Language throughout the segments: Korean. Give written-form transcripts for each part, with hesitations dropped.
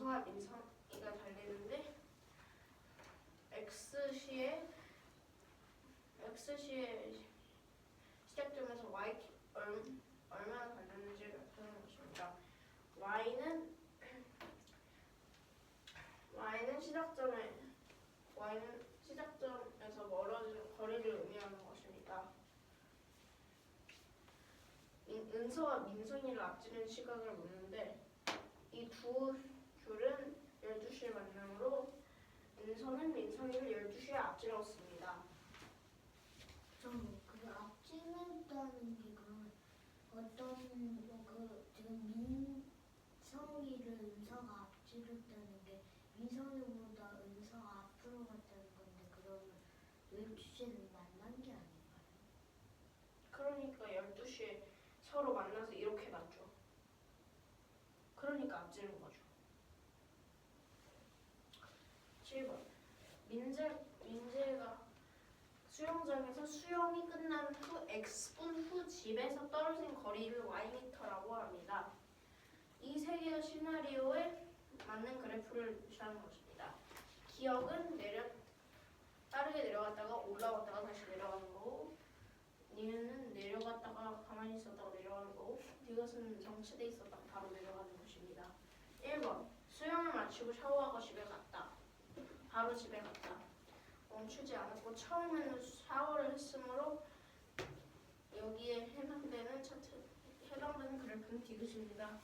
은서와 민성이가 달리는데 x시에 시작점에서 y 얼마나 달렸는지를 나타내는 것입니다. y는 시작점에서 멀어지는 거리를 의미하는 것입니다. 은서와 민성이를 앞지른 시각을 묻는데 이 두 줄은 12시에 만남으로 은서는 민성이를 12시에 앞질렀습니다. 그 앞지른다는 게 그러면 어떤 지금 민성이를 은서가 앞지른다는 게 민성이보다 은서가 앞으로 갔다는 건데 그러면 12시에는 만난 게 아닌가요? 그러니까 12시에 서로 만나서 이렇게 맞죠. 그러니까 앞지른 거죠. 7번 민재가 수영장에서 수영이 끝난 후 X분 후 집에서 떨어진 거리를 Y미터라고 합니다. 이 세 개의 시나리오에 맞는 그래프를 표시하는 것입니다. 기억은 빠르게 내려갔다가 올라갔다가 다시 내려가는 거고, 니은은 내려갔다가 가만히 있었다가 내려가는 거고, 이것은 정체돼 있었다가 바로 내려가는 것입니다. 1번 수영을 마치고 샤워하고 집에 갔다. 바로 집에 갔다. 멈추지 않았고 처음에는 샤워를 했으므로 여기에 해당되는 그래프는 디귿입니다.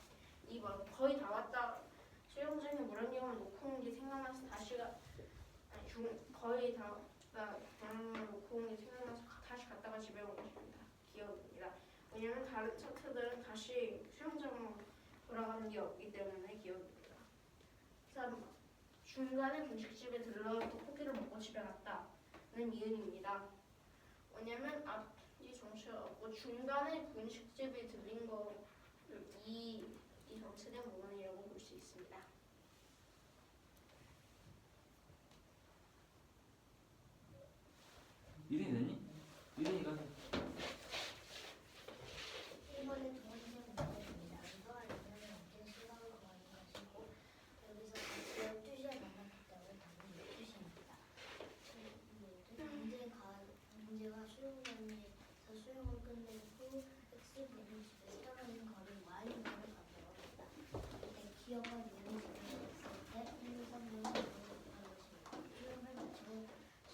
2번 거의 다 왔다. 수영장에 물안경을 놓고 온 게 생각나서 거의 다 물안경을 놓고 온 게 생각나서 다시 갔다가 집에 온 것입니다. 기억입니다. 왜냐하면 다른 차트들은 다시 수영장으로 돌아가는 게 없기 때문에 기억입니다. 3번 중간에 분식집에 들러 떡볶이를 먹고 집에 갔다는 이은입니다. 왜냐면 앞뒤 정체가 없고 중간에 분식집에 들린 거를 이 정체된 부분이라고 볼 수 있습니다. 이린이니? 이린이가 1번은 두 번째 문제입니다. 은서와 민성이 어떤 시각을 구하는 것이고 여기서 12시에 만났다고 답은 12시입니다. 문제가 수영장에서 수영을 끝낸 후 X분의 집에 떨어진 거리 Y미터를 가져야 합니다. 이때 기어가 있는 집에 있을 때 1, 3, 4, 5, 6, 7, 8, 수영을 마치고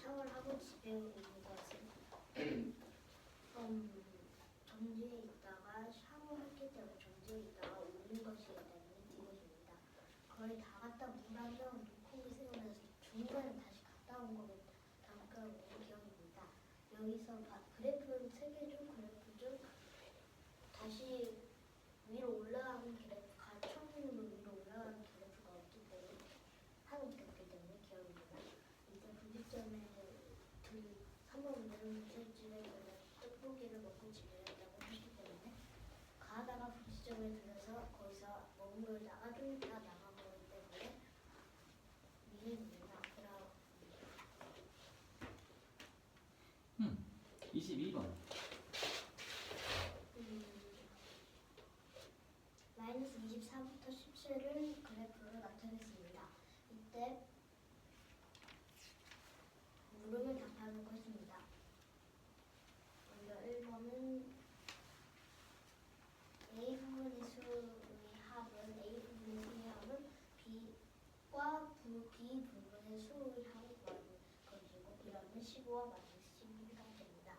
샤워를 하고 집에 오는 것은 정지에 있다가 샤워했기 때문에 정지에 있다가 오는 것이기 때문에 이것입니다. 거의 다 갔다 물안경 놓고 생각나서 중간에 다시 갔다 온 거면 잠깐 오는 기억입니다. 여기서 그래프는 3개죠. 그래프 중 다시 위로 올라가는 그래프가 처음으로 위로 올라가는 그래프가 없기 때문에 하나밖에 없기 때문에 기억입니다. 일단 분식점에 3번 문제는 분식집에 떡볶이를 먹고 집에 갔다고 했기 때문에 가다가 분식점에 들어서 거기서 머물다가 좀 이따 나간 거기 때문에 미래입니다. 22번 마이너스 24부터 17을 그래프로 나타냈습니다. 이때 물음을 답하는 것입니다. 먼저 1번은 A부분의 수의 합은 A부분의 수의 합은 B과 B부분의 수의 합을 구하는 것이고 이러면 15와 마이너스 12가 됩니다.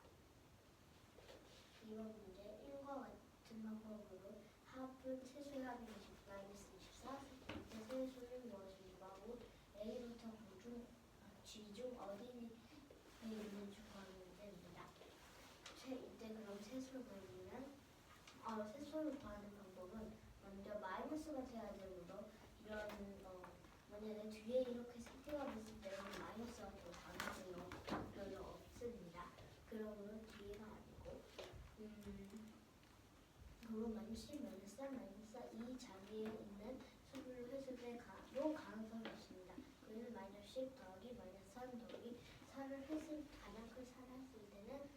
이번 문제 1과 같은 방법으로 합은 세수의 합이 마이너스 24, 이때 세수는 무엇인지 구하고 A부터 G중 어디에 있는지 구하는 문제입니다. 이때 그럼 세수를 구하는 방법은 먼저 마이너스가 돼야 되므로 이런 만약에 뒤에 이렇게 세개가 있을 때는 마이너스가 될 가능성이 별로 없습니다. 그러므로 뒤에가 아니고 그럼 마이너스 10, 마이너스 3, 마이너스 4 이 자리에 있는 수를 회수될 가능성이 있습니다. 그래서 마이너스 10 더하기 마이너스 3 더하기 4를 가장 큰 4를 했을 때는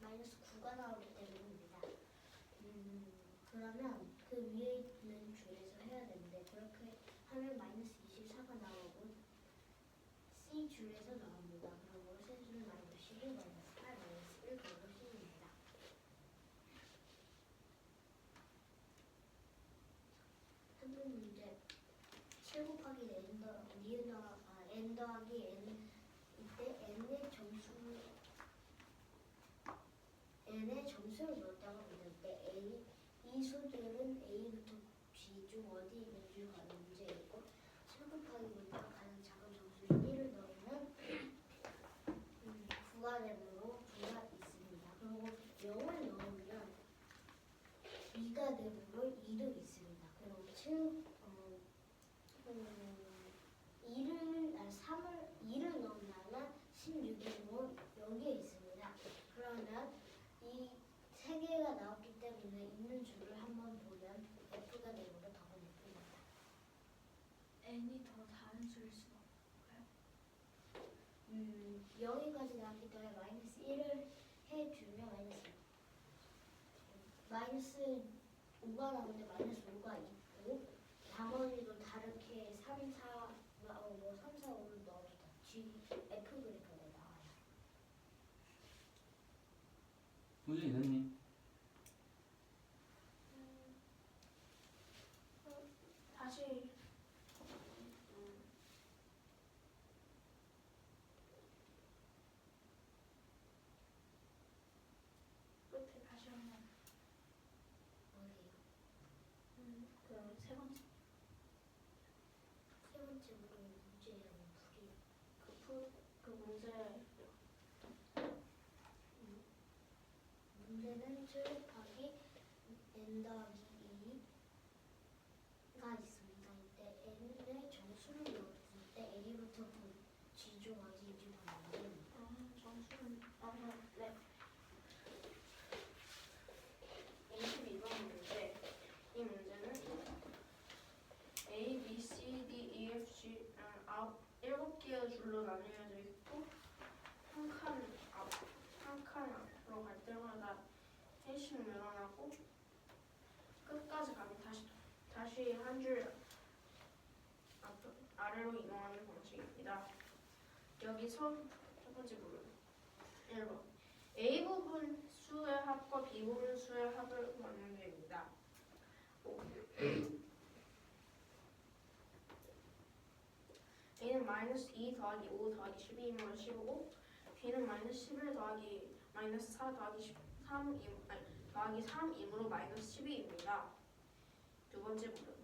마이너스 9가 나오기 때문입니다. 그러면 그 위에 있는 마이너스 24가 나오고 C줄에서 나옵니다. 그러므로 세수는 마이너스 11, 마이너스 8, 마이너스 1, 그리고 C입니다. 3번 문제 7 곱하기 n 더하기 n 이때 n의 점수를 넣었다고 믿을 때 이 수들은 A부터 B 중 어디 있는지 가는 문제이고 7 곱하기 문제가 가장 작은 점수인 1을 넣으면 구하되므로 B가 있습니다. 그리고 0을 넣으면 2가 되므로 2도 있습니다. 그리고 2를 넣으면 16이므로 여기에 있습니다. 그러면 이 세 개가 나왔기 때문에 있는 줄을 한번 보면 F가 되므로 답은 F입니다. n이 더 다른 수일 수가 없을까요? 여기까지 나왔기 때문에 마이너스 1을 해주면 마이너스 5가 나오는데 마이너스 5가 있고 나머지도 다르게 3, 4, 5를 넣어도 G, F 그래프가 나와요. 우준이 됐니? 다시 끝에 다시 한번 어디요? 그 세 번째 세 번째 물은 문제의 풀이 그 문제 문제는 7 곱하기 n 더하기 2가 있습니다. 이때 n의 정수를 넣었을 때 A부터 G 중 어디인지 보면 됩니다. 점수는 네. 22번 문제. 이 문제는 A, B, C, D, E, F, G 7개의 줄로 나뉘어져 있고 한 칸 앞으로 갈 때마다 1씩 늘어나고 끝까지 가면 다시 한 줄 아래로 이동하는 방식입니다. 여기서 첫 번째 부분 1번 A 부분 수의 합과 B 부분 수의 합을 구하면 됩니다. A는 마이너스 2 더하기 5 더하기 12이므로 15, B는 마이너스 11 더하기 마이너스 4 더하기 3이므로 마이너스 12입니다. 두 번째 부분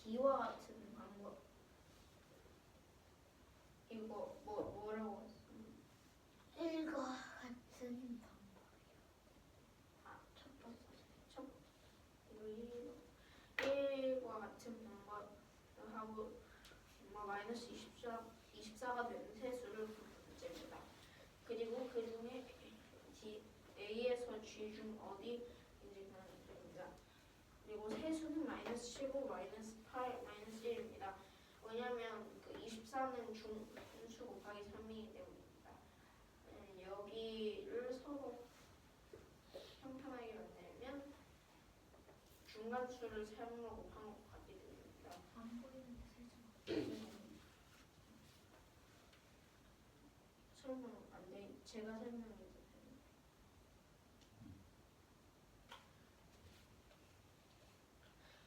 D와 같은 방법. 이거 뭐라고 했습니까? 1과 같은 첫 번째 이거 1과 같은 방법하고 마이너스 24가 되는 세수를 구하는 문제입니다. 그리고 그 중에 A에서 G 중 어디인지 구하는 문제입니다. 그리고 세수는 마이너스 15, 마이너스 8, 마이너스 1입니다. 왜냐하면 그 24는 중수 곱하기 3이기 때문입니다. 여기를 서로 평탄하게 만들면 중간수를 세모로 곱한 것 같게 됩니다. 안 보이는데 살짝 설명 안 돼. 제가 설명해 주세요.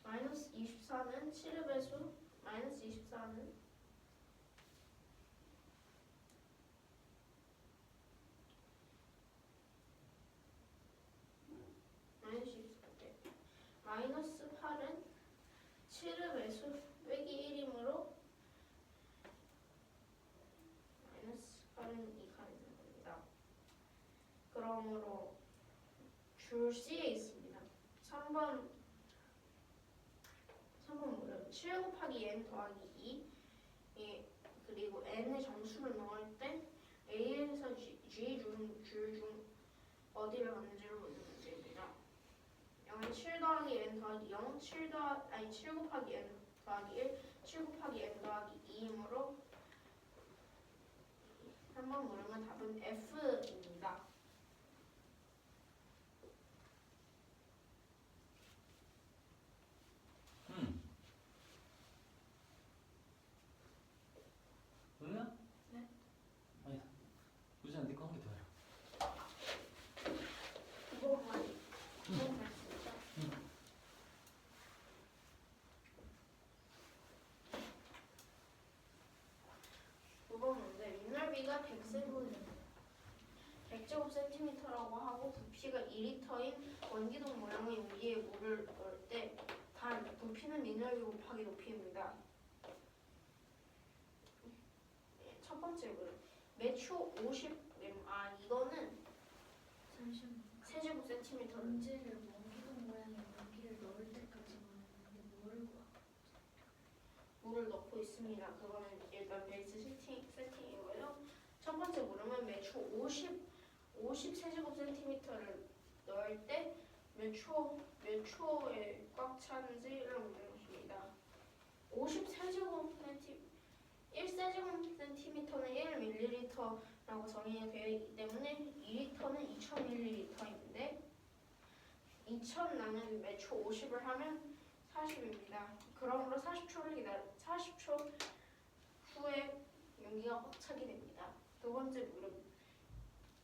마이너스 24는 7의 배수. 마이너스 24는 마이너스 8은 7의 배수 빼기 1이므로 마이너스 8은 2가 되는 겁니다. 그러므로 줄 C에 있습니다. 3번 뭐예요? 7 곱하기 n 더하기 2 그리고 n의 점수를 넣을 때 A에서 G 줄 어디를 갔는지를 묻는 문제입니다. 0은 7 더하기 n 더하기 0, 7 곱하기 n 더하기 1, 7 곱하기 n 더하기 2이므로 한번 물으면 답은 F입니다. 부피가 2리터인 원기둥 모양의 용기에 물을 넣을 때 단 부피는 미늘비 곱하기 높이입니다. 첫 번째 물음 매초 50 이거는 잠시만. 세제곱 센티미터 문제를 원기둥 모양의 용기를 넣을 때까지 말했는데 뭐를 구하? 물을 넣고 있습니다. 그거는 일단 베이스 세팅이고요. 첫 번째 물음은 매초 50 세제곱 센티미터를 넣을 때 몇 초에 꽉 차는지를 묻는 것입니다. 50 세제곱 센티미터 1세제곱 센티미터는 1ml라고 정의가 되어 있기 때문에 2리터는 2000ml인데 2000 나누기 매초 50을 하면 40입니다. 그러므로 40초 후에 용기가 꽉 차게 됩니다. 두 번째 물음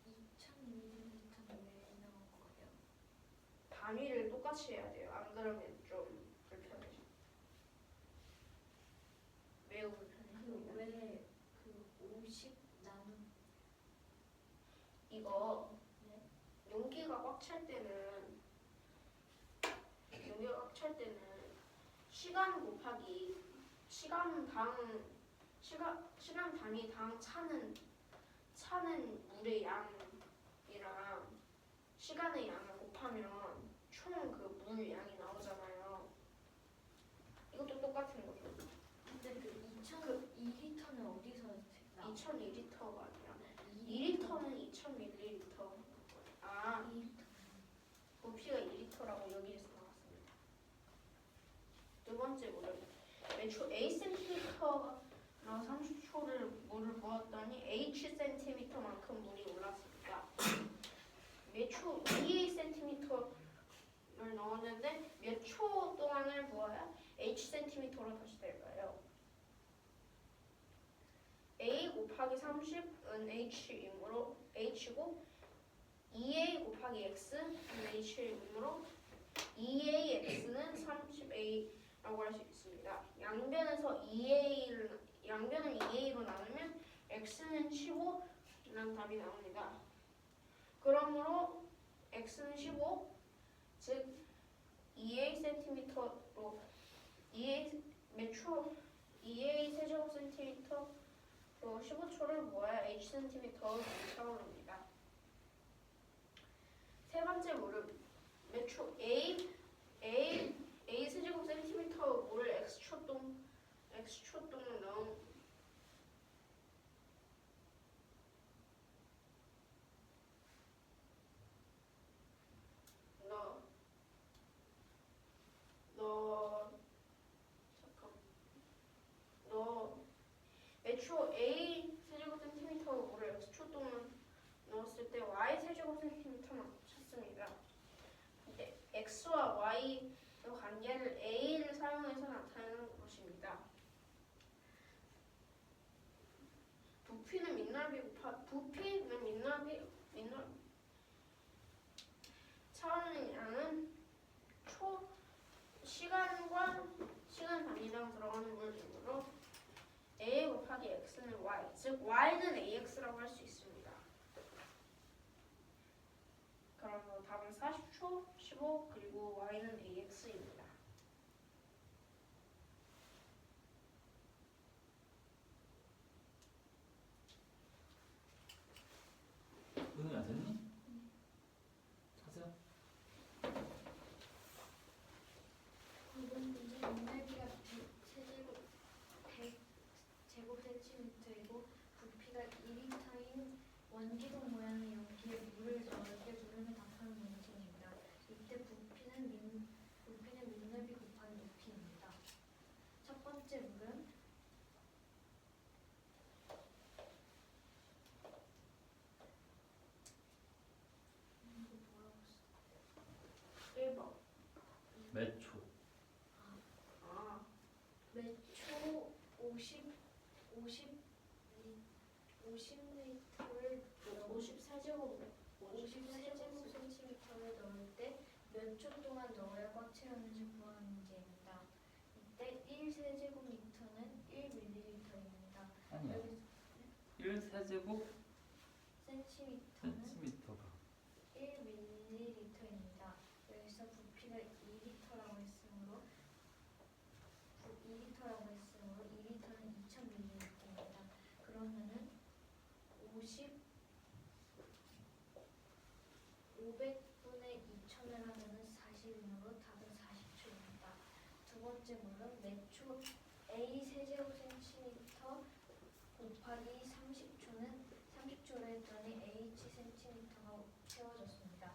2000ml는 왜 나온 거예요? 단위를 똑같이 해야 돼요. 안 그러면 좀 불편해져. 매우 불편해집니다. 왜그 50 나누 이거 네? 용기가 꽉 찰 때는 시간 곱하기 시간 단위당 차는 물의 양이랑 시간의 양을 곱하면 총 그 물 양이 나오잖아요. 이것도 똑같은 거죠. 근데 그 2리터는 어디서 나와? 2002리터가 아니라 2리터는 2000ml. 아, 2리터. 부피가 2리터라고 여기에서 나왔습니다. 두 번째 물음 매초 A cm가 30초를 물을 부었더니 Hcm만큼 물이 올랐습니다. 매초 2cm를 넣었는데 몇 초 동안을 부어야 Hcm로 다시 될까요? A 곱하기 30은 H고 2A 곱하기 X는 H이므로 2AX는 30A라고 할 수 있습니다. 양변을 2A로 나누면 X는 15라는 답이 나옵니다. 그러므로 X는 15, 즉 2A cm로 2A 세제곱 센티미터 15초를 모아야 Hcm로 차오릅니다. 세 번째 물음 매초 A 세제곱 센티미터 물을 X초 동을 넣은 매초 A 세제곱 센티미터 물을 X초 동을 넣었을 때 Y 세제곱 센티미터만 찾습니다. 이제 X와 Y 관계를 A를 사용해서 나타내는 것입니다. 부피는 민넓이 차오르는 양은 시간 단위당 들어가는 물이므로 A 곱하기 X는 Y, 즉 Y는 AX라고 할 수 있습니다. 그러므로 답은 40초, 15, 그리고 Y는 AX입니다. 은우야 안 됐니? 찾아. 이번 문제 민날비가 100 제곱 센티미터이고 부피가 2리터인 원기둥 모양의 용기에 물을 넣을 때 물음을 답하는 문제입니다. 이때 부피는 민날비 곱하기 높이입니다. 첫 번째 물음 이거 뭐라고 써? 1번. 몇 초? 매초 50리터를 54제곱 50세제곱 센티미터를 넣을 때 몇 초 동안 넣어야 꽉 채우는지 구하는 문제입니다. 이때 1세제곱미터는 1ml입니다. 아니야. 여기 1세제곱 센티미터는 센티미터가 1ml가 번째 물은 매초 A 세제곱센티미터 곱하기 30초를 했더니 H 센티미터가 채워졌습니다.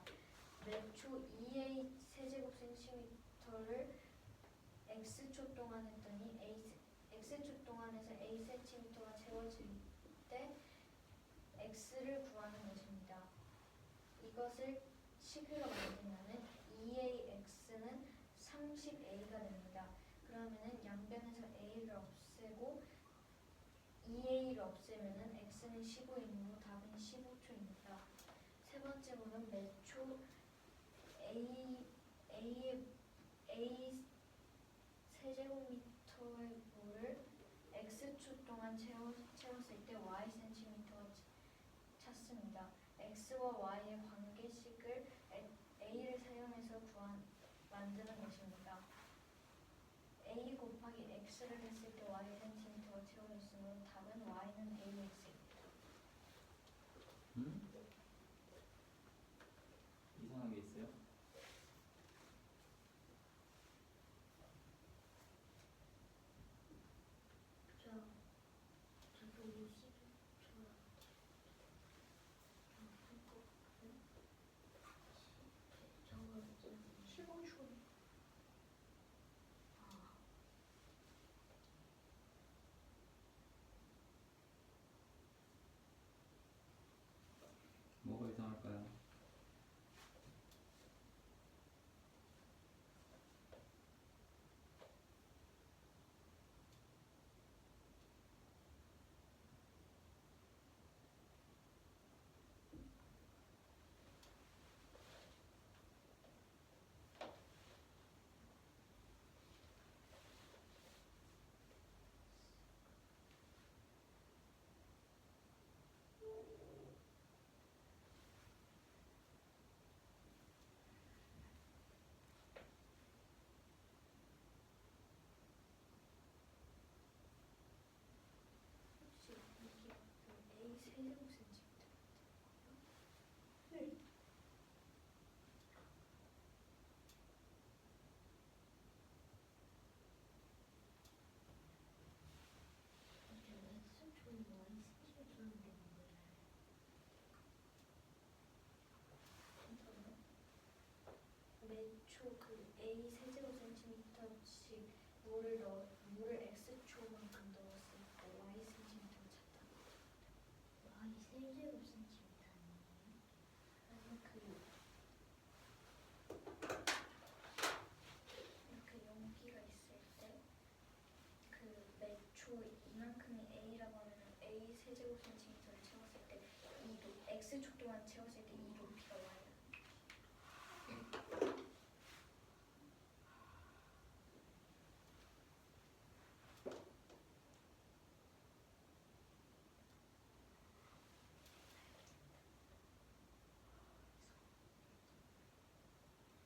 매초 2A 세제곱센티미터를 X초 동안 했더니 X초 동안에서 A 센티미터가 채워질 때 X를 구하는 것입니다. 이것을 식으로 만들면 2AX는 30A가 됩니다. 그러면은 양변에서 A를 없애고 2A를 없애면은 X는 15이므로 답은 15초입니다. 세 번째 문은 매초 A 세제곱미터의 물을 X초 동안 채웠을 때 Y 센티미터가 찾습니다. X와 Y의 관계식을 A를 사용해서 만드는 것입니다. A 곱하기 X를 했을 때 Y 센티미터가 채워졌으므로 답은 Y는 AX입니다. 이상한 게 있어요? 저도 50초 저거 15초. 뭐가 이상할까요? 혹시 이게 A 세제곱센티미터 네. X초는 Y 센티미터라는 게 뭐예요? 매초 그 A 세제곱센티미터씩 물을 X초만큼 넣었을 때 Y 센티미터를 찾다. Y 세제곱센티미터는 이렇게 용기가 있을 때 그 매초 이만큼이 A라고 하면 A 세제곱센티미터를 채웠을 때 X초 동안 채웠을 때 이 높이가 Y예요.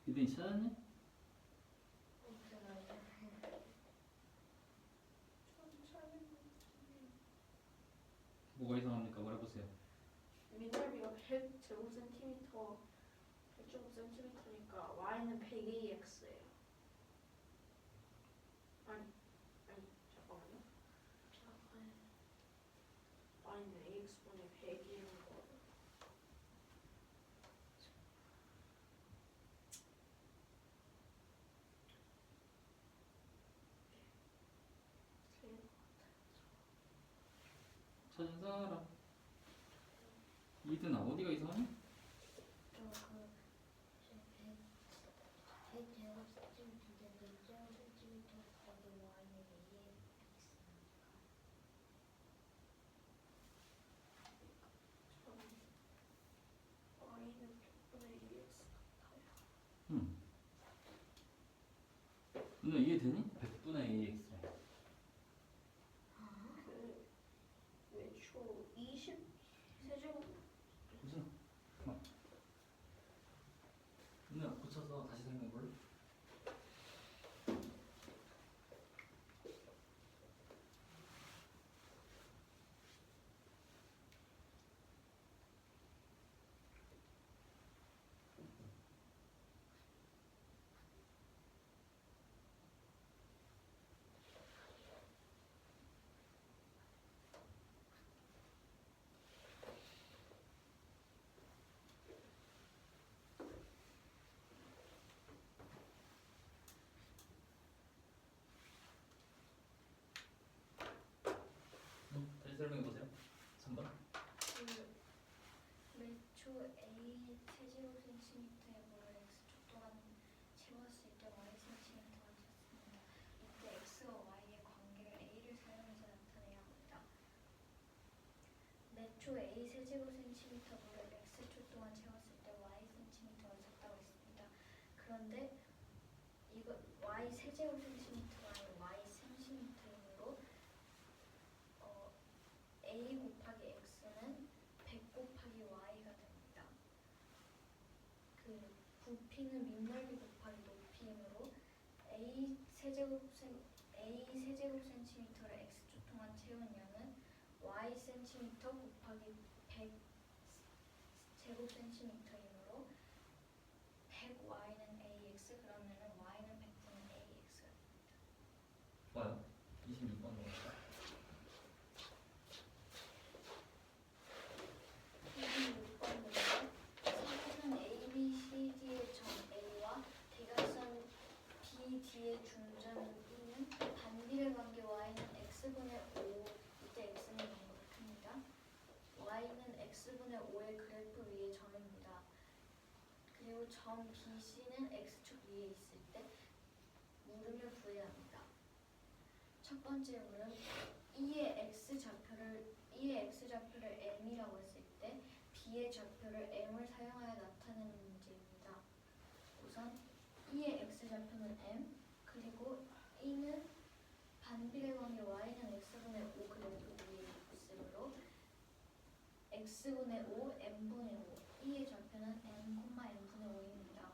이든이 찾았니? 뭐가 이상합니까? 말해보세요. 미ner비가 100제곱센티미터, 100제곱센티미터니까 Y는 100AX예요. 아니, 잠깐만요. Y는 AX분의 100이라는 거. 찾은 사람. 이든아 어디가 이상하니? 저그 100제곱센티미터인데 100제곱센티미터 곱하기 Y는 Y는 100분의 AX 같아요. 누나 이해되니? 100분의 AX래. 그 매초 20 세제곱 무슨? 막. 누나 고쳐서 다시 생각해볼래? x초 a 세제곱 센티미터를 x초 동안 채웠을 때 y 센티미터가 작다고 했습니다. 그런데 이거 y 세제곱 센티미터가 아니라 y 센티미터이므로 a 곱하기 x는 100 곱하기 y가 됩니다. 그 부피는 밑넓이 곱하기 높이이므로 a 세제곱 센티미터를 x초 동안 채운 양은 y 센티미터 곱하기 100 제곱 센티미터이므로 100y는 ax 그러면은 y는 100분의 ax. 좋아요. 26번 넣었다. 26번으로 사진은 ABCD의 점 A와 대각선 BD의 중점 E는 반비례 관계 Y는 X분의 5, 이때 X는 이렇습니다. Y는 X분의 5의 그래프 위의 점입니다. 그리고 점 BC는 X축 위에 있을 때 물음을 구해야 합니다. 첫 번째 물음 E의 X좌표를 M이라고 했을 때 B의 좌표를 M을 사용하여 나타내는 문제입니다. 우선 E의 X좌표는 M, 그리고 E는 반비례 관계 Y는 X분의 5 그래프 위에 있으므로 X분의 5, M분의 5, E의 좌표는 M, M분의 5입니다.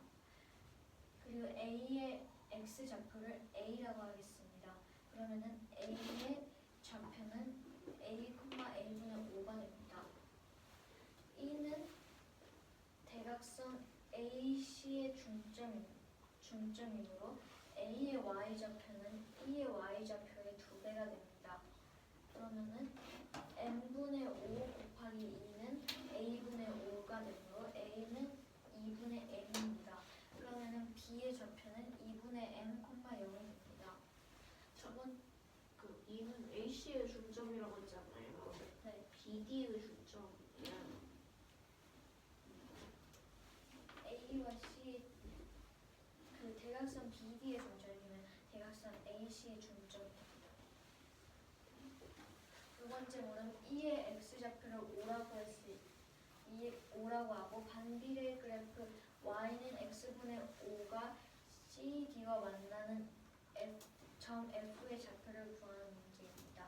그리고 A의 X좌표를 A라고 하겠습니다. 그러면은 A의 좌표는 A, A분의 5가 됩니다. E는 대각선 AC의 중점이므로 A의 Y좌표는 E의 Y좌표의 2배가 됩니다. 그러면은 M분의 5 곱하기 2는 A분의 5가 되므로 A는 2분의 M입니다. 그러면은 B의 좌표는 2분의 M, 0이 됩니다. 저번 그 2는 AC의 중점이라고 했잖아요. 네. BD의 중점이에요. A와 C 그 대각선 BD의 중점이면 대각선 AC의 중점입니다. 두 번째 물은 E의 X좌표를 5라고 하고 반비례 그래프 Y는 X분의 5가 CD와 만나는 점 F의 좌표를 구하는 문제입니다.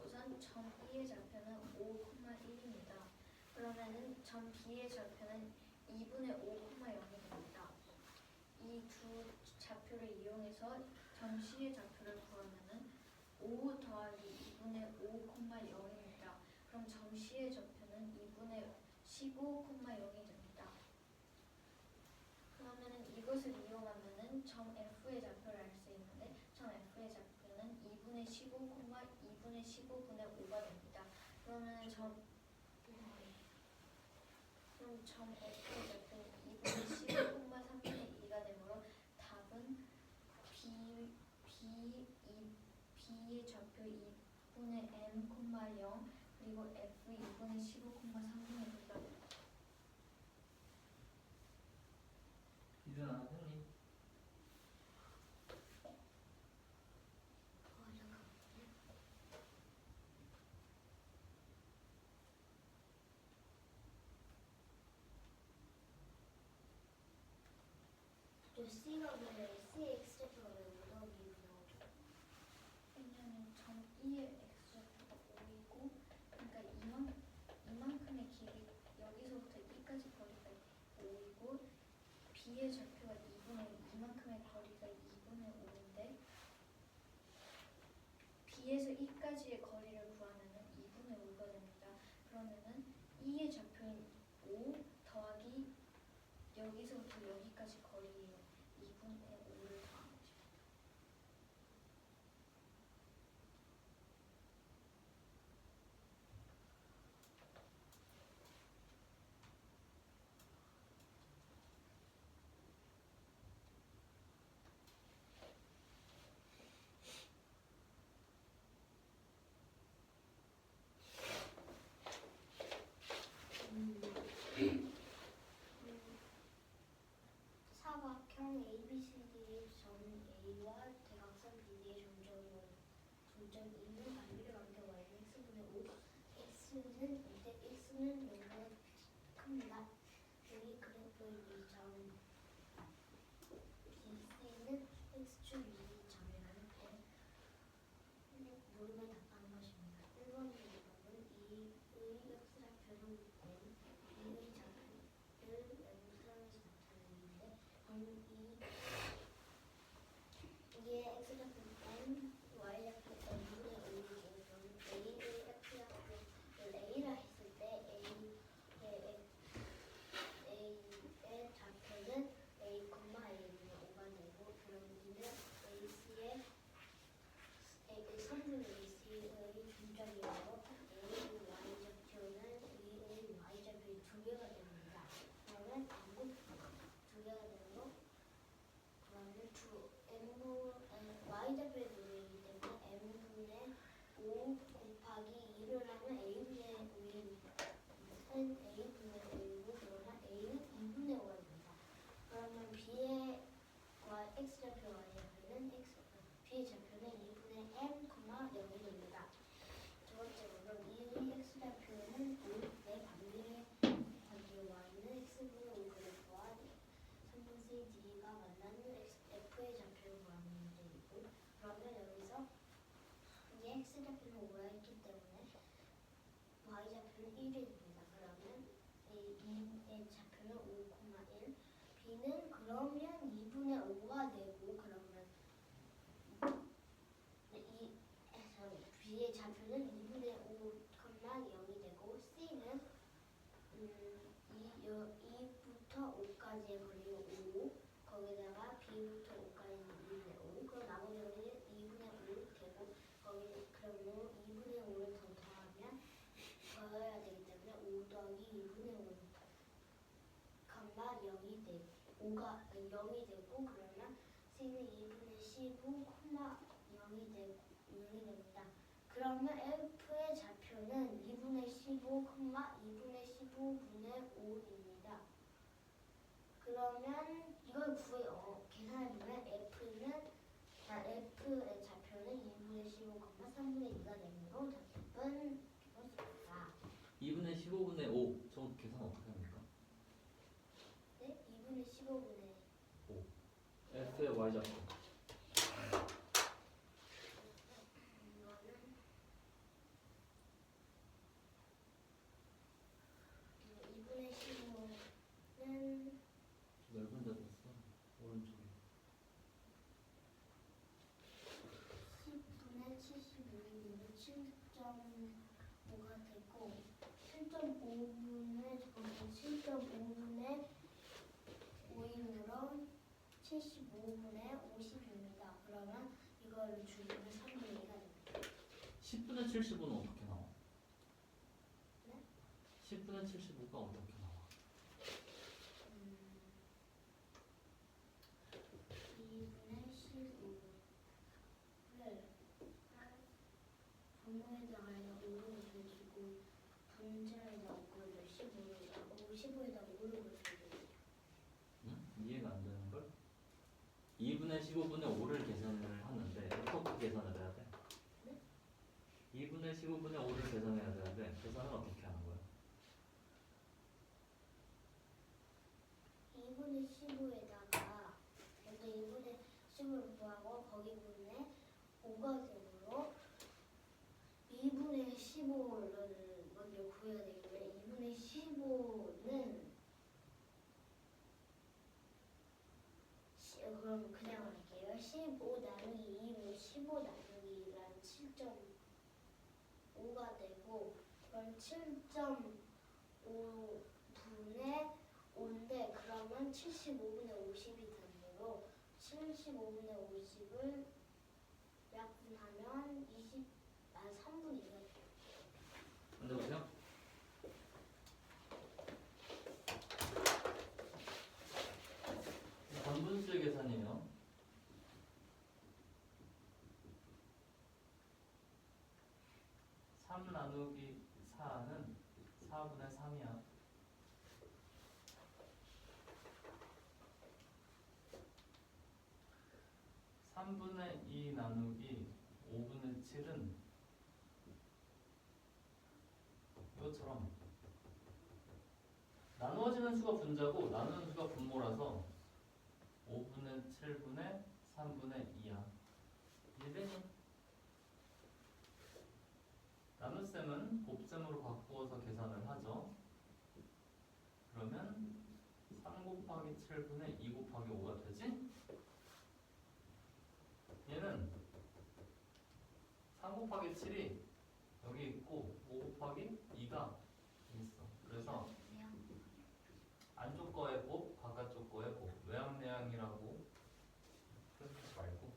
우선 점 E의 좌표는 5,1입니다. 그러면은 점 B의 좌표는 2분의 5,0이 됩니다. 이 두 좌표를 이용해서 점 C의 좌표를 구하면은 5 더하기 2분의 5,0입니다. 그럼 점 C의 좌표는 2분의 15,0이 됩니다. 그러면은 이것을 이용하면은 점 F의 좌표를 알 수 있는데 점 F의 좌표는 2분의 15, 2분의 15분의 5가 됩니다. 그러면은 점 F의 좌표는 2분의 15,3분의 2가 되므로 답은 B의 좌표 2분의 M, 0 그리고 F 2분의 15,3분의 2가 됩니다. 이준아, 혜리. 잠깐만요. 저 C가 왜 C의 X좌표가 왜 5 더하기 2로 나오죠? 왜냐면 점 E의 X좌표가 5이고 그러니까 이만큼의 길이 여기서부터 E까지 거리가 5이고 B의 좌표가 2만큼의 거리가 2분의 5인데 B에서 E까지의 거리를 구하면은 2분의 5가 됩니다. 그러면은 E의 좌표인 5 더하기 여기서부터 여기까지 거리예요. 2분의 5를 더하는 것입니다. 사각형 ABCD의 점 A와 대각선 BD의 중점 E는 반비례 관계 Y는 X분의 5, X는 이때 X는 0보다 큽니다. 여기 그래프 2점 BC는 X축 2점이라는 물음에 답하는 것입니다. 1번 문제는 2의 X좌표는 N, 2의 좌표를 N 사용해서 나타내는데 방금 2의 X좌표는 N, Y좌표 N분의 5이고 그러면 A의 X좌표를 A라 했을 때 A의 좌표는 A, A분의 5가 되고 그럼 이는 AC의 선분 AC의 중점이므로 A의 Y좌표는 A의 Y좌표의 2배가 됩니다. 그러면 전부 2개가 되고 그러면 Y좌표의 2배이기 때문에 N분의 5 곱하기 2를 하면 A분의 5인 A분의 5이고 그러면 A는 2분의 5가 됩니다. 그러면 B의 X좌표 Y좌표는 B의 좌표는 2분의 M, 0이 됩니다. 두 번째로 그럼 2의 X좌표는 5의 반비례 Y는 X분의 5 그래프와 3분의 D가 만나는 F의 좌표를 구하는 문제이고 그러면 여기서 이 X좌표는 5가 있기 때문에 Y좌표는 1이 됩니다. 그러면 A의 좌표는 5, 1 B는 그러면 2분의 5가 되고 그러면 B의 좌표는 2분의 5, 0이 되고 C는 2부터 5까지의 거리가 5 거기다가 B부터 5까지는 2분의 5 그럼 나머지 거리는 2분의 5 되고 거기 그러면 2분의 5를 더해야 되기 때문에 5 더하기 2분의 5 0이 되고 5가 0이 되고 그러면 C는 2분의 15, 0이 됩니다. 그러면 F의 좌표는 2분의 15, 2분의 15분의 5입니다. 그러면 이걸 계산해보면 F의 좌표는 2분의 15, 3분의 2가 되므로 답은 이것입니다. 2분의 15분의 5. 저 계산 어떻게 합니까? 네? 2분의 15분의 5. F의 Y좌표. 이거는 2분의 15는 넓은 데도 있어. 오른쪽에. 10분의 75이면 7.5가 되고 7.5분의 5이므로 75분의 50입니다. 그러면 이거를 줄이면 3분의 2가 됩니다. 10분의 75는 어떻게 나와? 네? 10분의 75가 어떻게 나와? 2분의 15를 분모에다가 5를 곱해주고 분자에다 5를 15에다 5를 곱해주고 응? 이해가 안 되는 걸? 2분의 15분의 5를 계산을 하는데 어떻게 계산을 해야 돼? 네? 2분의 15분의 5를 계산해야 되는데 계산을 어떻게 하는 거야? 2분의 15에다가 먼저 2분의 15를 구하고 거기 분의 5가 되므로 2분의 15를 먼저 구해야 되기 때문에 2분의 15는 그럼 그냥 할게요. 15 나누기 2로 15 나누기란 7.5가 되고 그럼 7.5분의 5인데 그러면 75분의 50이 되므로 75분의 50을 약분하면 3분의 2가 돼요. 앉아보세요. 반분수의 계산이에요. 3 나누기 4는 4분의 3이야. 3분의 2 나누기 5분의 7은 이것처럼 곱하는 수가 분자고 나누는 수가 분모라서 5분의 7분의 3분의 2야. 이해되니? 나눗셈은 곱셈으로 바꾸어서 계산을 하죠. 그러면 3 곱하기 7분의 2 곱하기 5가 되지? 얘는 3 곱하기 7이 여기 있고 5 곱하기 2가 여기 있어. 그래서 안쪽 거의 곱, 바깥쪽 거의 곱. 외양내양이라고 표현하지 말고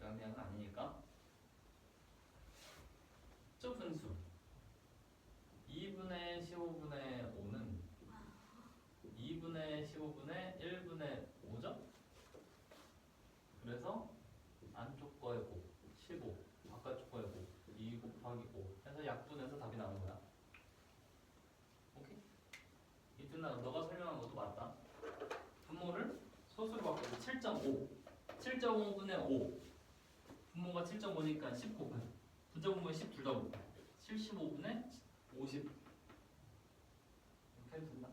외양내양은 아니니까. 저 분수 2분의 15분의 5는 2분의 15분의 1분의 5죠? 그래서 안쪽 거의 곱 15, 바깥쪽 거의 곱 2 곱하기 5 해서 약분해서 답이 나오는 거야. 오케이? 이준아, 너가 설명한 것도 맞다. 분모를 소수로 바꾸고 7.5 7.5분의 5 분모가 7.5니까 19 분자 분모에 10 둘 다 5 75분의 50 이렇게 해도 된다.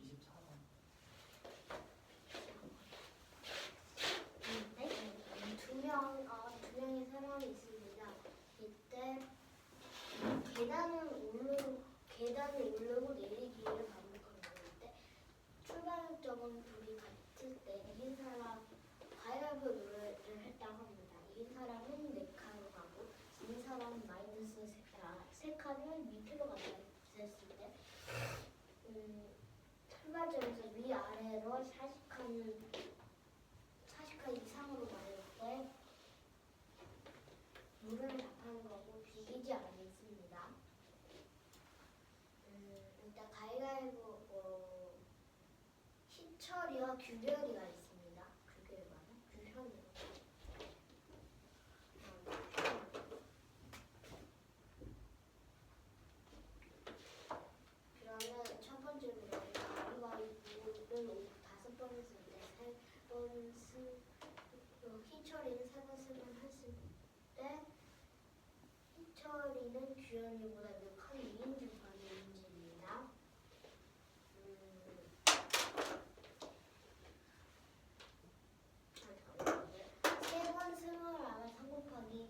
24번. 두 명의 사람이 있습니다. 이때 계단을 오르고 내리기를 반복하는 건데 출발점은 둘이 같을 때 이긴 사람 가위바위보를 했다고 합니다. 이긴 사람은 4칸으로 가고 진 사람은 마이너스 3칸을 밑으로 갔을 때 출발점에서 위아래로 40칸 이상으로 가는 때 물을 답하는 거고 비기지 않습니다. 일단 가위바위보 희철이와 규별이가 있습니다. 규현이. 그러면 첫 번째 문제 가위바위보를 5번 했을 때 3번 희철이는 3번 쓰면 했을 때 희철이는 규현이보다 몇 칸이 위인지 구하는 문제입니다. 세 번 승을 하면 3 곱하기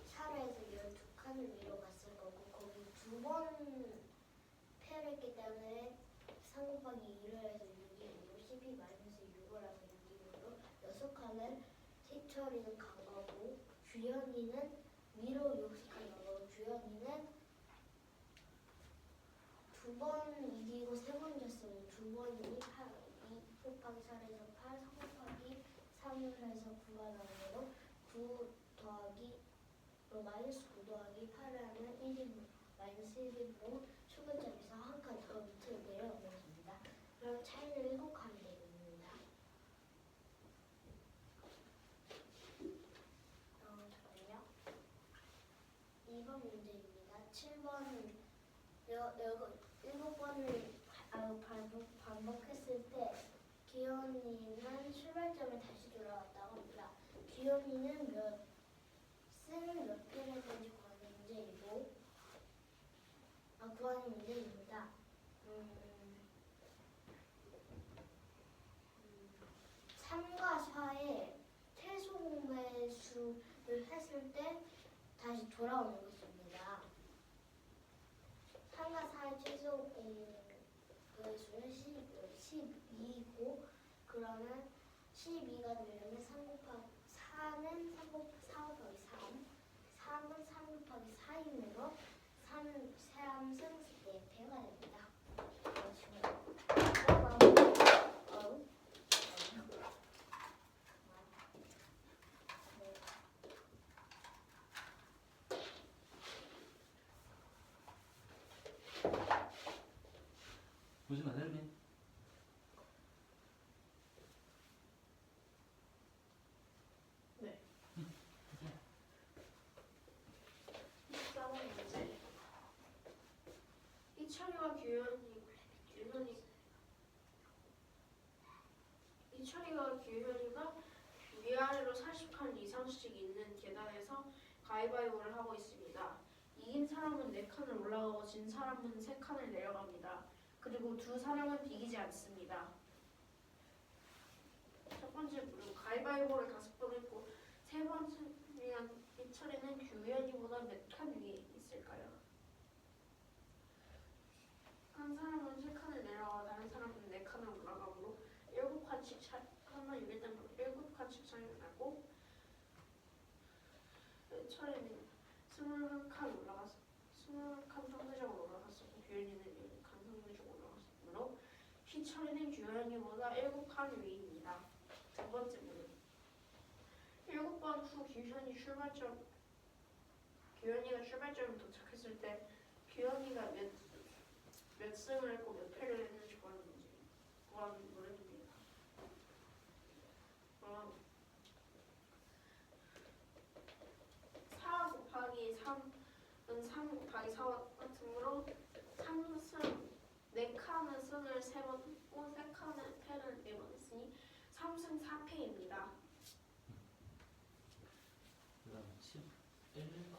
4에서 12칸을 위로 갔을 거고 거기 2번 패를 했기 때문에 3 곱하기 2를 해서 6이고 12 마이너스 6을 해서 6이므로 6칸을 희철이는 간 거고 규현이는 위로 6칸 가고 규현이는 2번 이기고 3번 졌으면 2번이니 2 곱하기 4에서 8, 3 곱하기 3을 해서 9가 나오므로 9 더하기 마이너스 9 더하기 8을 하면 1이므로 마이너스 1이므로 출발점에서 한 칸 더 밑으로 내려오는 겁니다. 그럼 차이는 7칸이 되겠습니다. 잠깐만요. 2번 문제입니다. 7번은 7번을 반복했을 때 기현이는 출발점에 다시 돌아왔다고 합니다. 기현이는 쌤을 몇 개를 했는지 구하는 문제입니다. 3과 4의 최소 공배수를 했을 때 다시 돌아오는 것입니다. 3과 4의 최소 공배수는 12이고 그러면 12가 되려면 3 곱하기 4는 4 곱하기 3 3은 3 곱하기 4이므로 3승 4패가 됩니다. 보시면 됐니? 네. 14번 문제. 이철이와 규현이가 위아래로 40칸 이상씩 있는 계단에서 가위바위보를 하고 있습니다. 이 이긴 사람은 4칸을 올라가고 진 사람은 3칸을 내려갑니다. 그리고 두 사람은 비기지 않습니다. 첫 번째 물은 가위바위보를 5번 했고 세 번째 이 차례는 규현이보다 몇 칸 위에 있을까요? 한 사람은 3칸을 내려가고 다른 사람은 4칸을 올라가므로 7칸씩 하나 이길 때는 7칸씩 차이가 나고 차례는 21칸 올라갔어. 21칸 상대적으로 올라갔었고 규현이는 10칸 상대적으로 올라갔으므로 휘철이는 규현이보다 7칸 위입니다. 두 번째 문제. 7번 후 규현이가 출발점에 도착했을 때 규현이가 몇 승을 했고 몇 패를 했는지 구하는 문제입니다. 그럼 4 곱하기 3은 3 곱하기 4와 같으므로 3승 4칸은 승을 3번 했고 3칸은 패를 4번 했으니 3승 4패입니다. 그 다음 11번.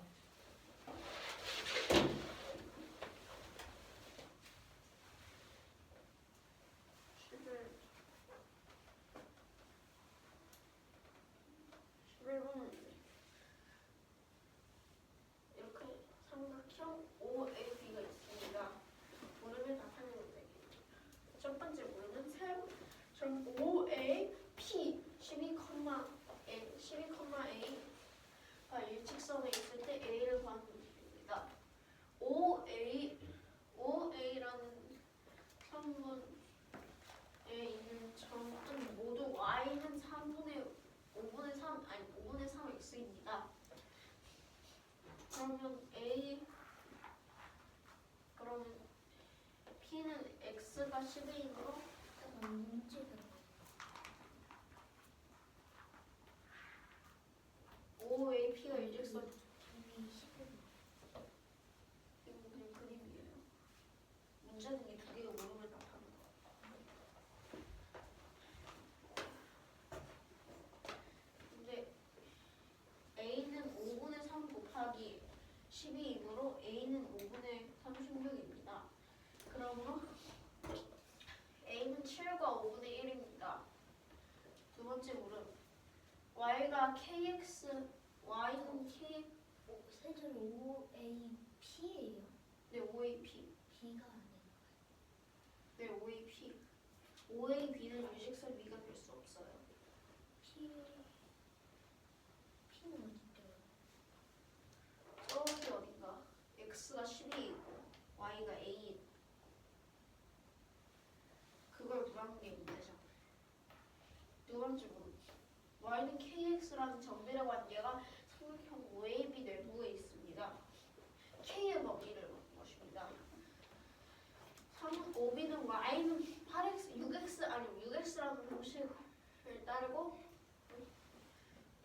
11번은 이렇게 삼각형 OAB가 있습니다. 물음을 답하는 문제입니다. 첫 번째 물음은 점 OAP 12,A가 일직선에 있을 때 A를 구하는 문제입니다. OA라는 성분에 있는 점은 모두 Y는 5분의 3 X입니다. 그러면 P는 X가 12이므로 문제가 OAP가 일직선 이미 11번. 이거 그냥 그림이에요. 문제는 이 두 개가 물음을 답하는 거. 근데 A는 5분의 3 곱하기 12이므로 A는 5분의 36입니다. 그러므로 A는 7과 5분의 1입니다. 두 번째 물음. Y가 KX, Y는 K, 세전 OAP예요. 네, OAP. B가 아니에요. 네, OAP. OAB는 유직선 위가 될 수 없어요. P는 어딨대요? 저기 어딘가. X가 12이고 Y가 A. 그걸 구하는 게 문제죠. 두 번째 물음. Y는 KX라는 정비례 관계가 삼각형 OAB 내부에 있습니다. K의 범위를 묻는 것입니다. OB는 Y는 8X, 6X라는 공식을 따르고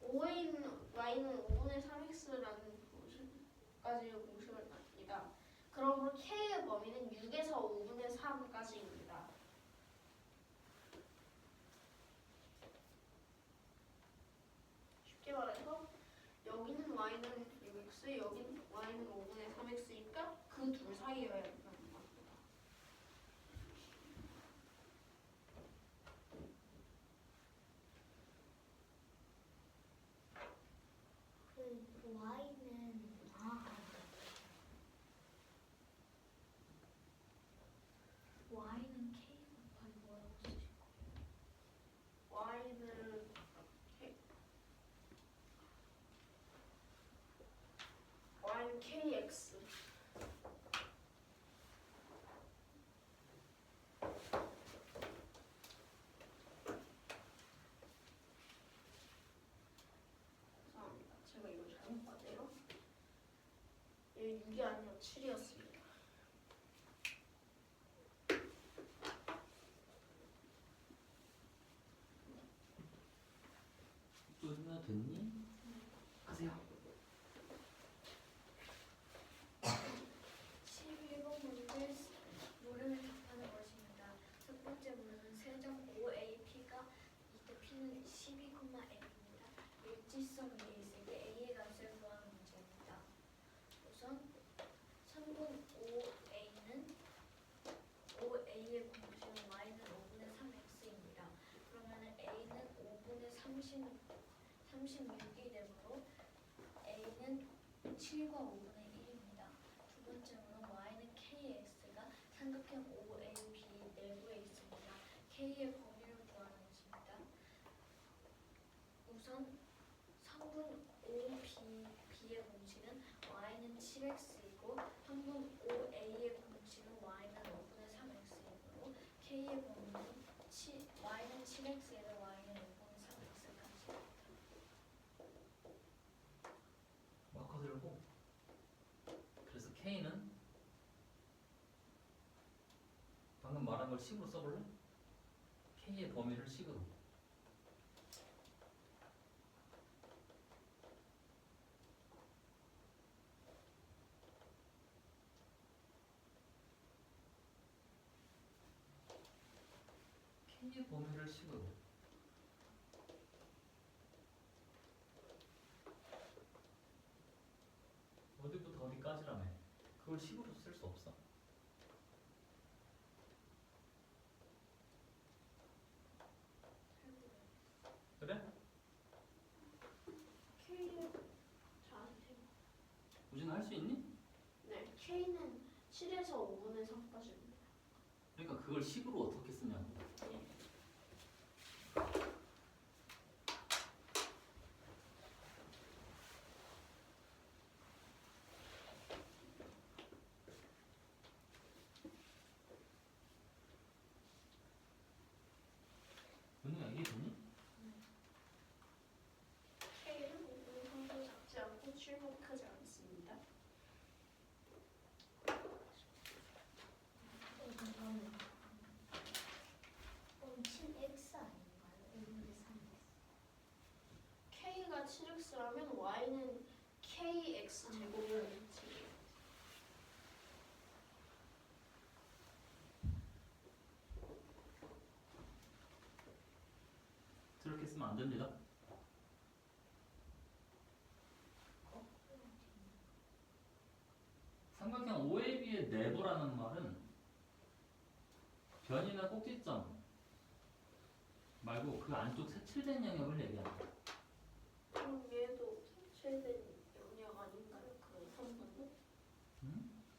Y는 5분의 3X라는 공식까지의 공식을 따릅니다. 그러므로 K의 범위는 6에서 5분의 3까지입니다. 쉽게 말해서 여기는 Y는 6X, 여기는 Y는 5분의 3X니까 그 둘 사이여야 된다는 겁니다. 그 Y는 K 곱하기 뭐라고 쓰실 거예요? Y는 KX. 죄송합니다. 제가 이거 잘못 봤네요. 얘 6이 아니라 7이었습니다. 끝났니? 하세요. 11번 문제 물음을 답하는 것입니다. 첫 번째 물음은 세점 OAP가 이때 P는 12,M입니다. 일직선 위에 있을 때 A의 값을 구하는 문제입니다. 우선 3분 5a는 5a의 공식은 y는 5분의 3x입니다. 그러면 a는 5분의 36이 되므로 a는 7과 5분의 1입니다. 두 번째로는 y는 kx가 삼각형 OAB 내부에 있습니다. k의 범위를 구하는 것입니다. 우선 3분 5b의 공식은 y는 7x이고 3분 5a의 공식은 y는 5분의 3x이므로 k의 범위는 y는 7x에다 y는 5분의 3x까지. 마커 들고. 그래서 K는 방금 말한 걸 식으로 써볼래? K의 범위를 식으로. K의 범위를 식으로. 어디부터 어디까지라며. 그걸 식으로 쓸 수 없어. 그래? K를 저한테 우진아 할 수 있니? 네, K는 7에서 5분의 3까지입니다. 그러니까 그걸 식으로 어떻게 쓰냐고. 은우야 이게 되니? K는 5분의 3도 작지 않고 7도 크지 않습니다. 그럼 7x 아닌가요? 5분의 3x. K가 7x라면 Y는 KX 제곱을 저렇게 쓰면 안 됩니다. 삼각형 OAB의 내부라는 말은 변이나 꼭지점 말고 그 안쪽 색칠된 영역을 얘기합니다. 그럼 얘도 색칠된 영역 아닌가요? 그 선분은?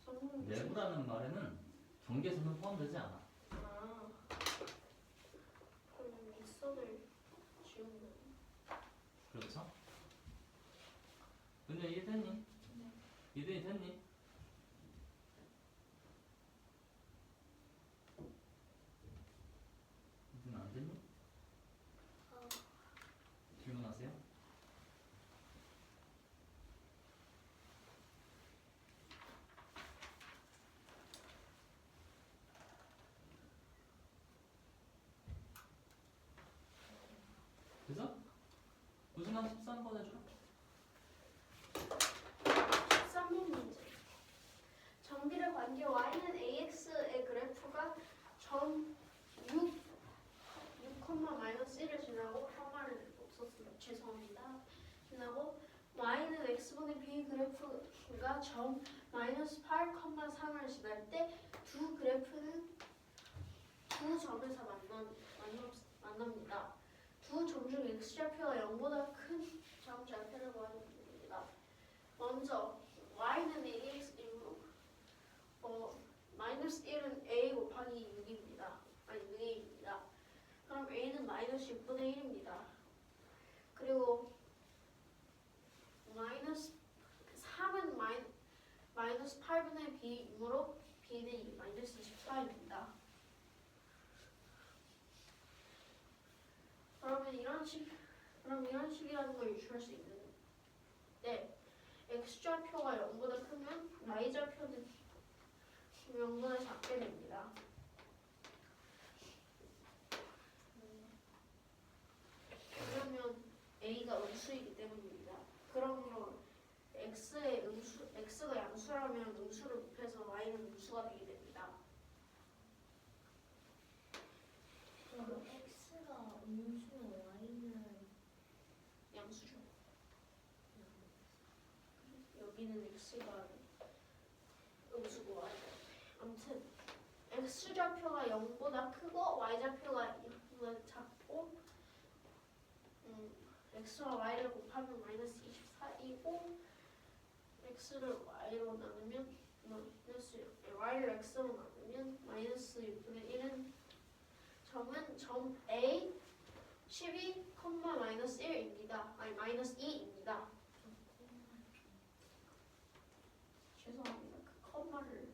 선분은 내부라는 말에는 경계선은 포함되지 않아. 아, 그럼 윗선을 지우면 그렇죠? 근데 이해 됐니? 이해이 됐니? 이해는 안 됐니? 질문하세요. 그죠? 우진아 13번 해줘. 13번 문제. 정비례 관계 y는 ax의 그래프가 점 6, 6,-1을 지나고 한 없었습니다. 죄송합니다. 지나고 y는 x분의 b 그래프가 점 -8,3을 지날 때 두 그래프는 두 점에서 만납니다. 두 점 중 x좌표가 0보다 큰 점 좌표를 구하는 문제입니다. 먼저 y는 ax이므로 -1은 a 곱하기 6입니다. 아니 6a입니다. 그럼 a는 -6분의 1입니다. 그리고 -3은 -8분의 b이므로 b는 -24입니다. 그럼 이런 식이라는 걸 유추할 수 있는데 x좌표가 0보다 크면 y좌표는 0보다 작게 됩니다. 왜냐면 a가 음수이기 때문입니다. 그러므로 x가 양수라면 음수를 곱해서 y는 음수가 되게 됩니다. 그럼 x가 음수면 y는 양수죠. 여기는 x가 음수 x 좌표가 0보다 크고 y 좌표가 0보다 작고 x와 y를 곱하면 마이너스 24이고 x를 y로 나누면 y를 x로 나누면 마이너스 6분의 1은 점은 점 A 12, 마이너스 1입니다. 아니 마이너스 2입니다. 죄송합니다. 그 컴마를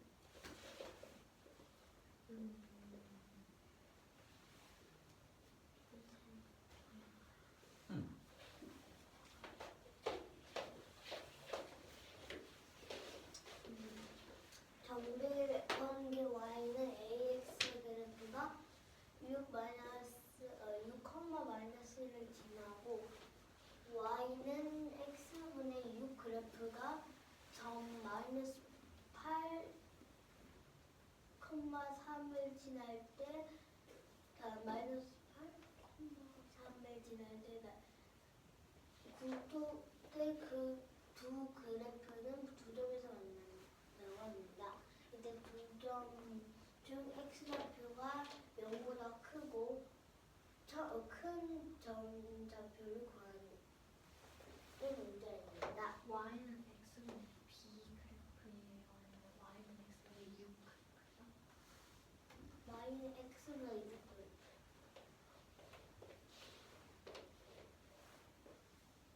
정비의 관계 y는 ax 그래프가 6, 마이너스를 지나고 y는 x분의 6 그래프가 점 마이너스 8, 3을 지날 때 마이너스 8, 3을 지날 때 그 두 그래프는 두 점에서 만난다고 합니다. 이때 두 점 중 x좌표가 0보다 크고 큰 점좌표를 구하는 문제입니다. y는 x분의 b 그래프예요? 아니면 y는 x분의 6 그래프예요?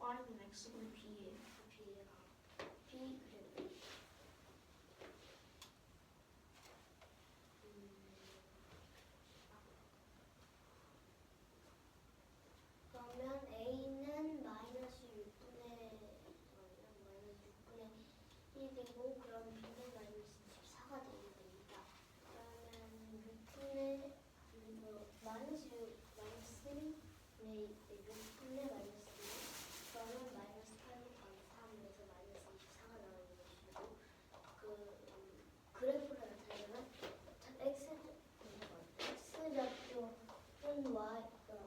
y는 x분의 6 y는 x분의 b예요. b 그래프. 그러면 a는 마이너스 6분의 1이고 그럼 b는 마이너스 24가 되게 됩니다. 그러면 6분의 마이너스 3분의 6분의 마이너스 2 그러면 마이너스 8 곱하기 3에서 마이너스 24가 나오는 것이고 그래프를 나타내면 x좌표는 y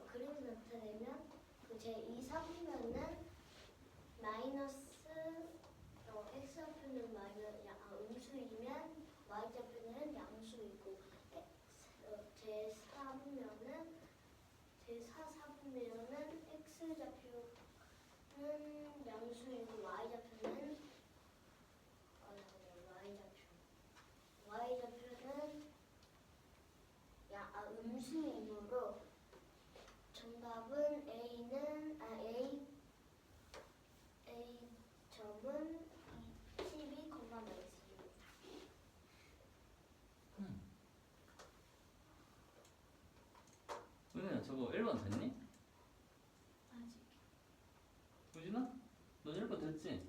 그래프 나타내면 제2, 3면은 마이너스 x좌표는 음수이면 y좌표는 양수이고 제4면은 x좌표는 양수이고 y좌표는 음수이므로 정답은 A 점은 12, 마이너스 6입니다. 은혜야 저거 1번 됐니? 아직. 우진아? 너 1번 됐지?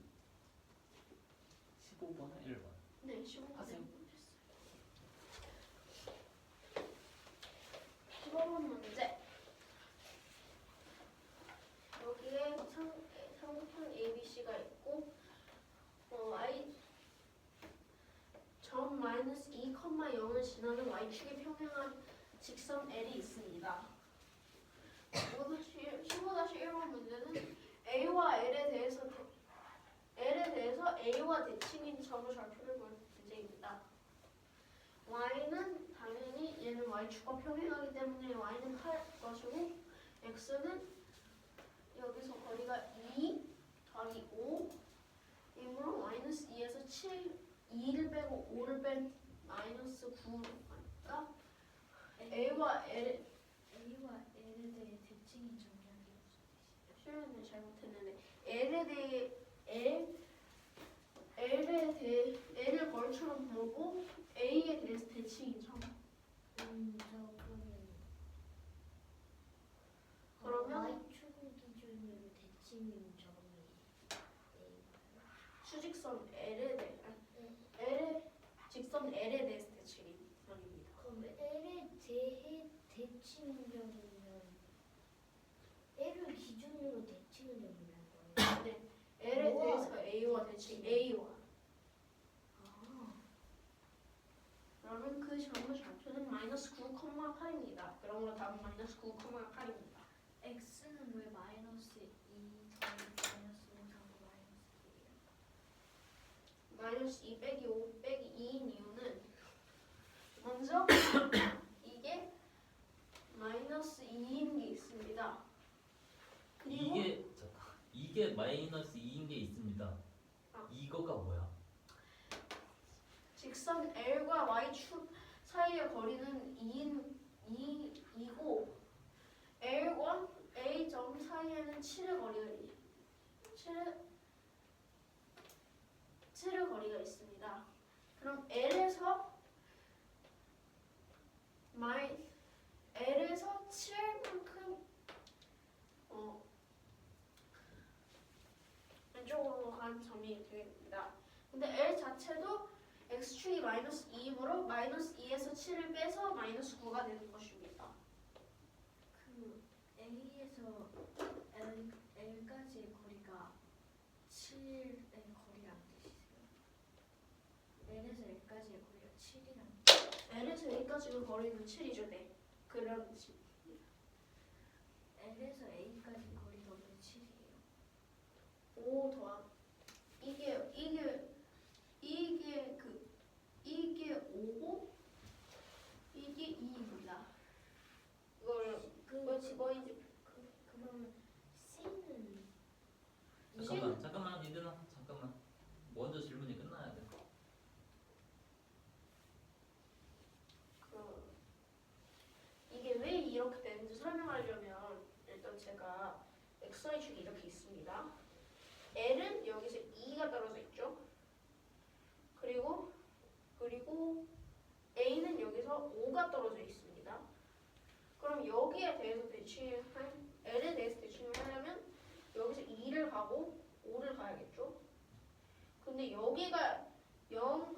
15번은 1번 네, 15분 하세요. 됐어요. 15번 문제. 여기에 상품 ABC가 있고 y 점 마이너스 2, 0을 지나는 y축에 평행한 직선 L이 있습니다. 15-1번 문제는 A와 L에 대해서 A와 대칭인 점을 좌표를 볼 문제입니다. y는 당연히 얘는 y축과 평행하기 때문에 y는 8 것이고 x는 여기서 거리가 2 더하기 5 이므로 마이너스 2에서 2를 빼고 5를 뺀 마이너스 9로 가니까 A와 L에 대해 대칭인 점이라는 게 무슨 뜻이에요? 표현을 잘못했는데 L을 거리처럼 보고 A에 대해서 대칭인 점. 그러면 y축 기준으로 대칭인 점이 수직선 직선 L에 대해서 대칭인 점입니다. 그럼 L에 대해 대칭인 점이면 L을 기준으로 대칭인 점이라는 거예요. 네, L에 대해서 A와 대칭 A와. 그러면 그 점의 좌표는 마이너스 9, 8입니다. 그러므로 답은 마이너스 9, 8입니다. x는 왜 마이너스 2 더하기 마이너스 5 더하기 마이너스 2예요? 마이너스 2 빼기 5 빼기 2인 이유는 먼저 이게 마이너스 2인 게 있습니다. 이거가 뭐야? 직선 L과 Y축 사이의 거리는 2이고 L과 A점 사이에는 7의 거리가 있습니다. 그럼 L에서 7만큼 왼쪽으로 간 점이 되겠습니다. 근데 L 자체도 x축이 마이너스 2이므로 마이너스 2에서 7을 빼서 마이너스 9가 되는 것입니다. 그 A에서 L까지의 거리가 7의 거리란 뜻이세요? L에서 L까지의 거리가 7이란 L에서 A까지의 거리는 7이죠. 네. 그런 뜻입니다. L에서 A까지 거리가 왜 7이에요? 5 더한 이게 5고 이게 2입니다. 이걸 뭐인지 그러면 C는 잠깐만 이들아 잠깐만. 먼저 질문이 끝나야 돼. 이게 왜 이렇게 되는지 설명하려면 일단 제가 XY축이 이렇게 있습니다. L은 여기서 2가 떨어져 있죠. 그리고 A는 여기서 5가 떨어져 있습니다. 그럼 여기에 대해서 L에 대해서 대칭을 하려면 여기서 2를 가고 5를 가야겠죠. 근데 여기가 0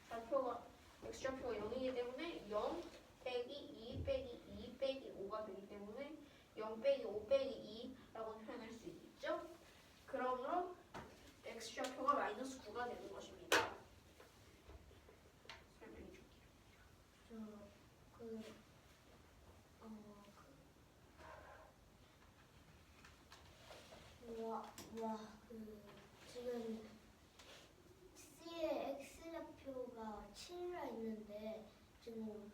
좌표가 x좌표가 0이기 때문에 0 빼기 2 빼기 2 빼기 5가 되기 때문에 0 빼기 5 빼기 2라고 표현할 수 있죠. 그러므로 x좌표가 마이너스 9가 되는 것입니다. 설명해 줄게요. 지금 C의 X좌표가 7이라 있는데 지금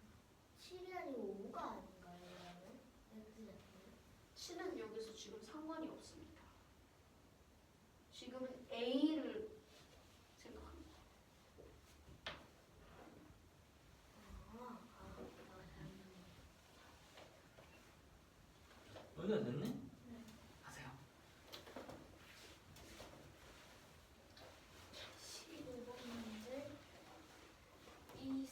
7이 아니고 5가 아닌가요? 그러면 X좌표는? 7은 여기서 지금 상관이 없습니다. 지금은 A를 생각합니다. 여기가 됐네? 하세요. 15번 문제. 이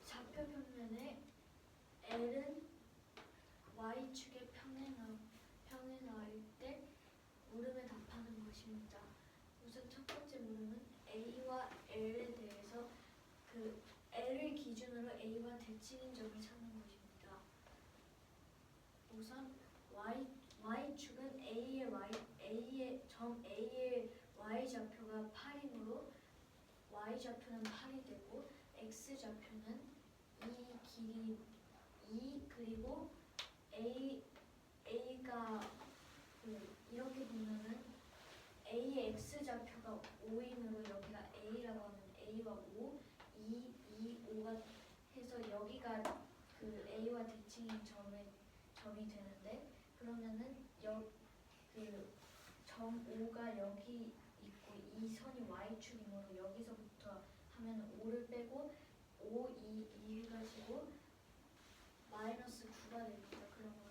좌표 평면에 L은 Y축의 평에 나올 때 물음에 답하는 것입니다. 우선 첫 번째 물음은 A와 L에 대해서 그 L을 기준으로 A와 대칭인 점을 찾는 것입니다. 우선 Y축은 점 A의 Y좌표가 8이므로 Y좌표는 8이 되고 X좌표는 이 길이 2 그리고 A가 이렇게 보면은 A의 X좌표가 5이므로 여기가 A라고 하면 A와 5, 5가 해서 여기가 그 A와 대칭인 점이 되는데 그러면은 점 5가 여기 있고 이 선이 Y축이므로 여기서부터 하면 5를 빼고 5, 2 해가지고 마이너스 9가 됩니다. 그러면